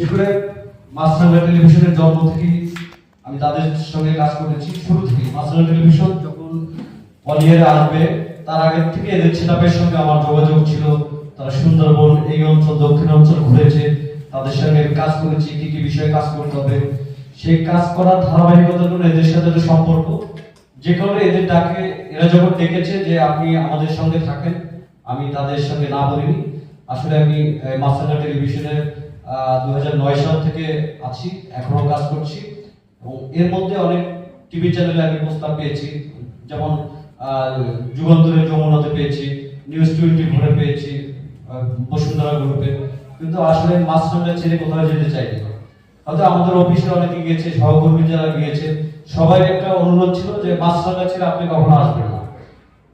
এরপরে মাছরাঙা টেলিভিশনের জন্ম থেকে আমি তাদের সঙ্গে কাজ করেছি শুরু থেকে। মাছরাঙা টেলিভিশন যখন অলিয়ারে আসবে তার আগে থেকে এদের ছেলেপের সঙ্গে আমার যোগাযোগ ছিল। তারা সুন্দরবন এই অঞ্চল দক্ষিণ অঞ্চল ঘুরেছে, তাদের সঙ্গে কাজ করেছি, কি কি বিষয়ে কাজ করতে হবে সেই কাজ করার ধারাবাহিকতার জন্য এদের সাথে একটা সম্পর্ক, যে কারণে এদের ডাকে এরা যখন ডেকেছে যে আপনি আমাদের সঙ্গে থাকেন, আমি তাদের সঙ্গে না বলিনি। আসলে আমি মাছরাঙা টেলিভিশনের 2009 সাল থেকে আছি, এখনো কাজ করছি এবং এর মধ্যে অনেক টিভি চ্যানেলে আমি প্রস্তাব পেয়েছি, যেমন যুগান্তরে যমুনাতে পেয়েছি, নিউজ 24 পেয়েছি, বসুন্ধরা গ্রুপে, কিন্তু আসলে মাছরাঙা ছেড়ে কোথাও যেতে চাইনি। হয়তো আমাদের অফিসে অনেকে গিয়েছে, সহকর্মী যারা গিয়েছে, সবাই একটা অনুরোধ ছিল যে মাছরাঙা ছেড়ে আপনি কখনো আসবেন না।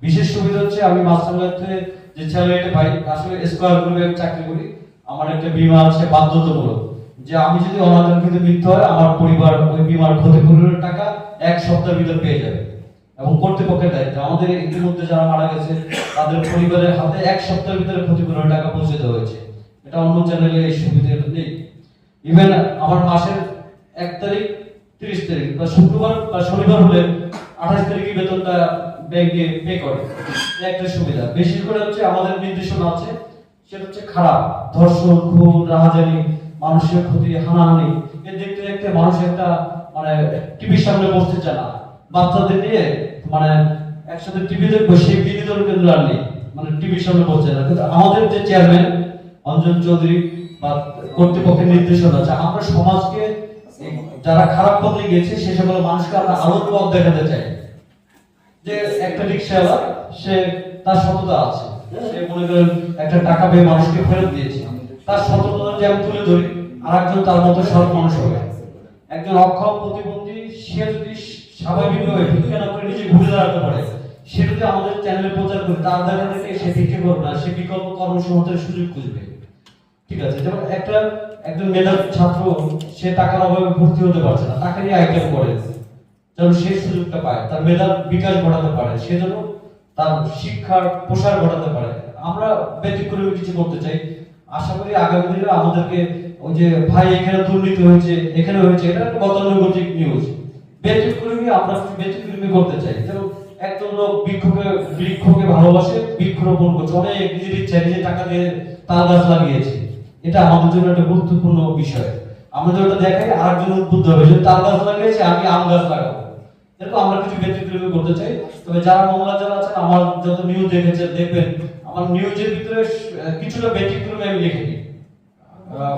বিশেষ সুবিধা হচ্ছে আমি মাছরাঙাতে যে স্যালারিটা পাই, আসলে স্কয়ার গ্রুপে চাকরি করি, আমার একটা বীমা আছে বাধ্যতামূলক, যে আমি যদি অনাকাঙ্ক্ষিত মৃত্যু হয় আমার পরিবার ওই বীমার ক্ষতিপূরণের টাকা 1 সপ্তাহের ভিতর পেয়ে যাবে। এবং কর্তৃপক্ষের দায়িত্ব আমাদের ইতিমধ্যে যারা মারা গেছে তাদের পরিবারের হাতে 1 সপ্তাহের ভিতরে ক্ষতিপূরণের টাকা পৌঁছে দেওয়া হয়েছে। এটা অন্য চ্যানেলে এই সুবিধাটা নেই। ইভেন আমার মাসের 1 তারিখ, 30 তারিখ বা শুক্রবার বা শনিবার হলে 28 তারিখে বেতনটা ব্যাংকে পে করে, একটা সুবিধা। বিশেষ করে হচ্ছে আমাদের নির্দেশনা আছে, সেটা হচ্ছে খারাপ ধর্ষণ, খুন, রাহাজানি, মানুষের ক্ষতি, হানাহানি, এর দেখতে দেখতে মানুষ একটা মানে টিভির সামনে বসতে চায় না। বাচ্চাদের নিয়ে মানে একসাথে টিভি দেখবো সেই বিনোদন কেন্দ্র আর নেই, মানে টিভির সামনে বসছে না। কিন্তু আমাদের যে চেয়ারম্যান অঞ্জন চৌধুরী বা কর্তৃপক্ষের নির্দেশনা আছে, আমরা সমাজকে যারা খারাপ পথে গিয়েছে সে সকল মানুষকে আমরা আলোর পথ দেখাতে চাই। যে একটা রিক্সাওয়ালা সে তার সততা আছে, সে মনে করেন একটা টাকা পেয়ে মানুষকে ফেরত দিয়েছে, তার সততা যে আমি তুলে ধরি, আর একজন তার মতো সৎ মানুষ হবে। একজন অক্ষম প্রতিবন্ধী সে যদি স্বাভাবিকভাবে ভিক্ষা না করে নিজে ঘুরে দাঁড়াতে পারে, সে যদি আমাদের চ্যানেলে প্রচার করে, তার দেখা থেকে সে ভিক্ষা করবে না, সে বিকল্প কর্মসংস্থানের সুযোগ খুঁজবে। ঠিক আছে, যেমন একজন মেধাবী ছাত্র সে টাকার অভাবে ভর্তি হতে পারছে না, তাকে নিয়ে আইটেম করে যেন সে সুযোগটা পায়, তার মেধার বিকাশ ঘটাতে পারে, সে যেন তার শিক্ষার প্রসার ঘটাতে পারে। আমরা ব্যতিক্রমী কিছু করতে চাই। আশা করি আগামী দিনে আমাদেরকে ওই যে ভাই এখানে দুর্নীতি হয়েছে, এখানে হয়েছে, এটা একটা গতানুগতিক নিউজ, ব্যতিক্রমী আমরা ব্যতিক্রমী করতে চাই। যেমন একজন লোক বৃক্ষকে ভালোবাসে, বৃক্ষরোপণ করছে, অনেক নিজের ইচ্ছা নিজে টাকা দিয়ে তাল গাছ লাগিয়েছে, এটা আমাদের জন্য একটা গুরুত্বপূর্ণ বিষয়। আমরা যেটা দেখাই আরেকজন উদ্বুদ্ধ হবে যে তাল গাছ লাগিয়েছে আমি আম গাছ লাগাবো, এরকম আমরা কিছু ব্যতিক্রমী করতে চাই। তবে যারা মহিলা যারা আছেন, আমার যত নিউজ দেখেছে দেখবেন আমার নিউজের ভিতরে কিছুটা ব্যতিক্রমী আমি লিখে দিই,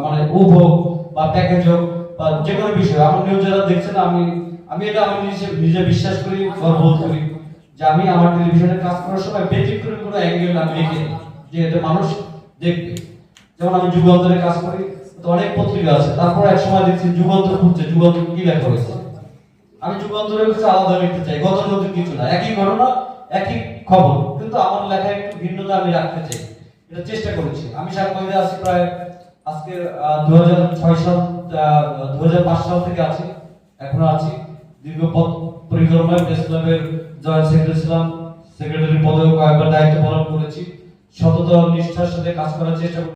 মানে উপভোগ বা প্যাকেজ হোক বা যে কোনো বিষয় আমার নিউজ যারা দেখছেন, আমি এটা আমি নিজে বিশ্বাস করি, গর্ববোধ করি যে আমি আমার টেলিভিশনে কাজ করার সময় ব্যতিক্রমী কোনো অ্যাঙ্গেল আমি লিখে দিই যে এটা মানুষ দেখবে। যেমন আমি যুগান্তরে কাজ করি, তো অনেক পত্রিকা আছে, তারপর এক সময় দেখছি যুগান্তর খুঁজছে যুগান্তর কি লেখা হয়েছে, আমি যুগান্তরের কিছু আলাদা লিখতে চাই, গতানুগতিক কিছু না, একই ঘটনা একই খবর, কিন্তু আমার লেখায় একটু ভিন্নতা আমি রাখতে চাই, এটা চেষ্টা করেছি। আমি সাংবাদিক আছি প্রায় আজকে 2006 সাল 2005 সাল থেকে আছি, এখনো আছি। দীর্ঘ পথ পরিক্রমায় প্রেস ক্লাবের জয়েন্ট সেক্রেটারি ছিলাম, সেক্রেটারি পদেও কয়েকবার দায়িত্ব পালন করেছি। সততা নিষ্ঠার সাথে কাজ করার চেষ্টা